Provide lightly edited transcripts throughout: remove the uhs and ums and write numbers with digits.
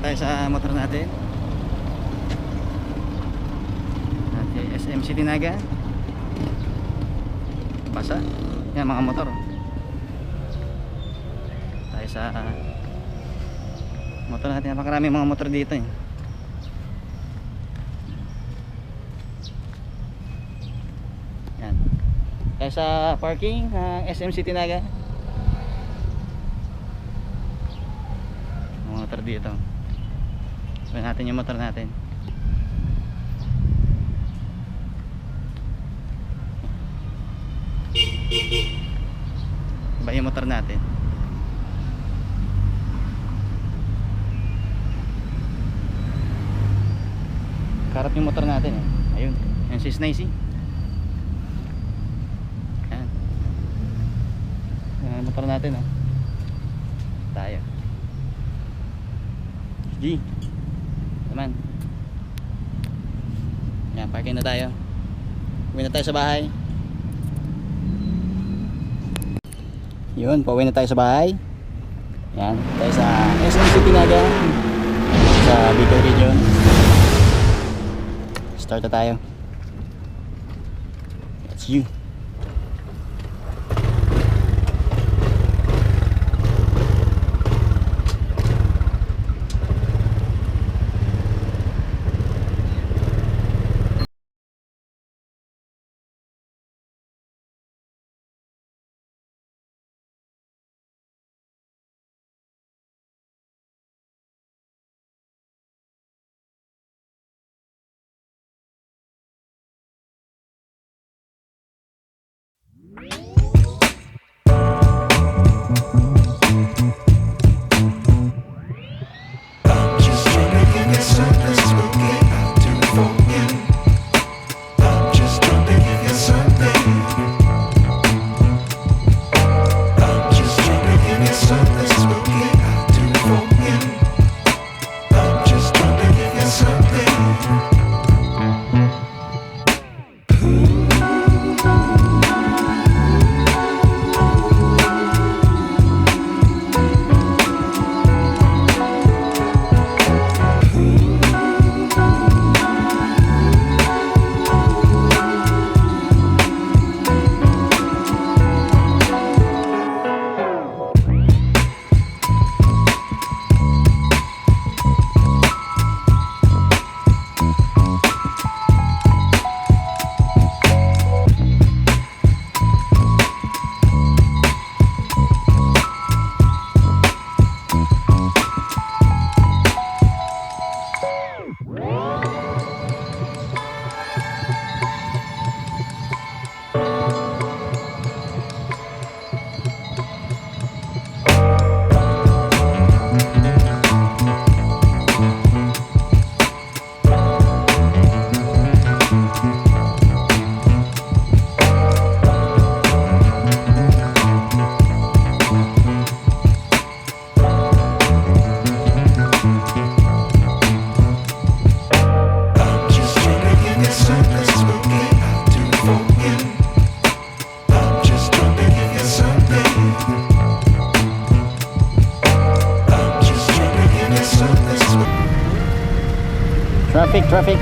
tayo sa motor natin. SM City Naga. Basa. Yan mga motor. Tayo sa motor natin. Napakarami mga motor dito eh. Yan. Tayo sa parking SM City Naga. Mga motor dito. Sabihin natin yung motor natin. Iba yung motor natin. Karap yung motor natin eh. Ayun, yung 690. Ayan. Ayan yung motor natin oh. Tayo G naman. Ayan, parking na tayo. Uwi na tayo sa bahay. Yun, pauwi na tayo sa bahay. Yan, tayo sa SM City Naga, sa Bicol Region. Start na tayo. That's you. Traffic.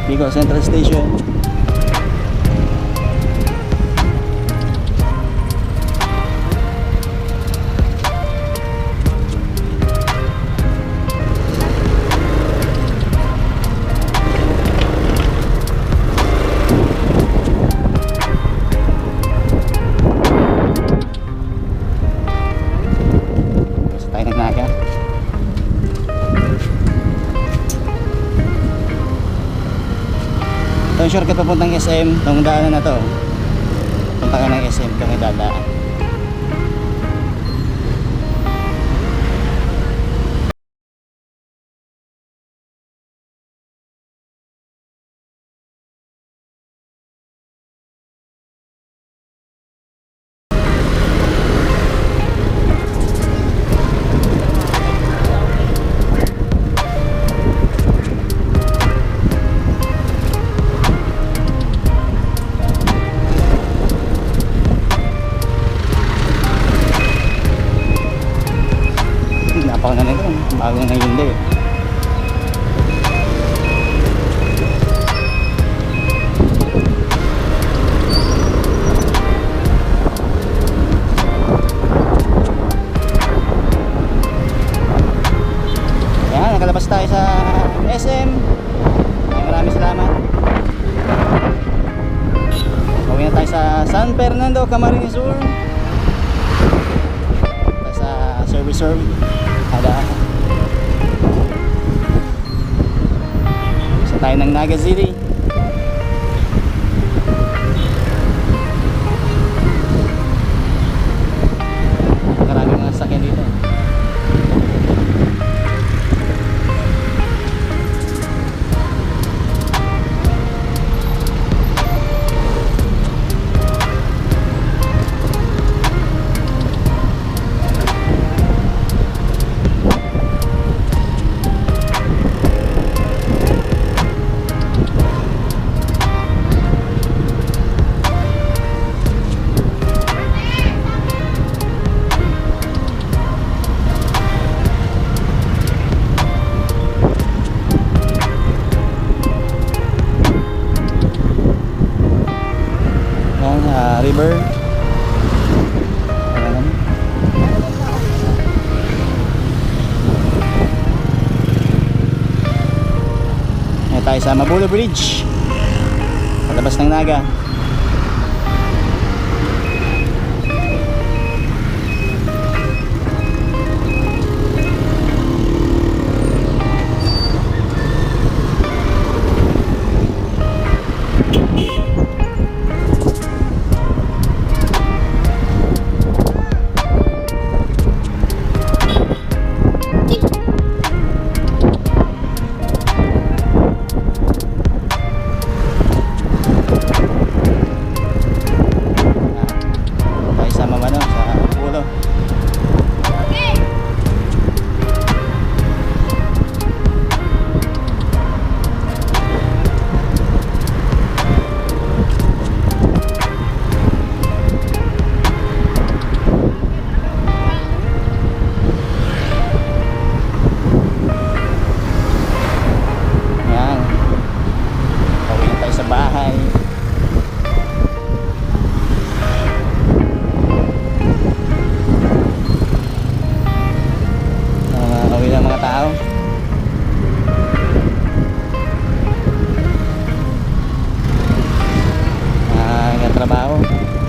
Bicol Central Station. Ito yung shortcut papuntang SM. Itong daanan na to, punta ka ng SM kami dadaan. Fernando, Camarines Sur. Sa service ada. Sa tayo ng Naga City. Maraming mga sakyan dito. River. Ngayon tayo sa Mabulo Bridge, palabas ng Naga.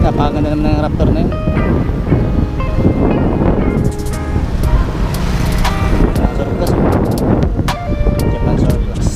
Napakaganda naman ng Raptor na yun. Surplus. Japan surplus.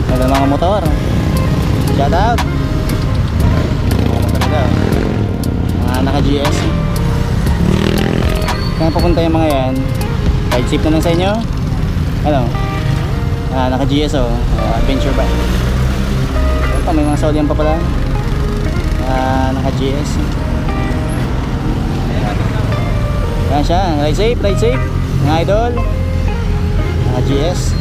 Ganda ng mga motor. Shout out. Mga motor nila. Mga naka GS. Kaya pupunta yung mga yan. Ride safe na lang sa inyo. Ano? Naka GS adventure bike. Ito, may mga Saudian pa pala. Naka GS. Yan siya, ride safe mga idol. Naka GS.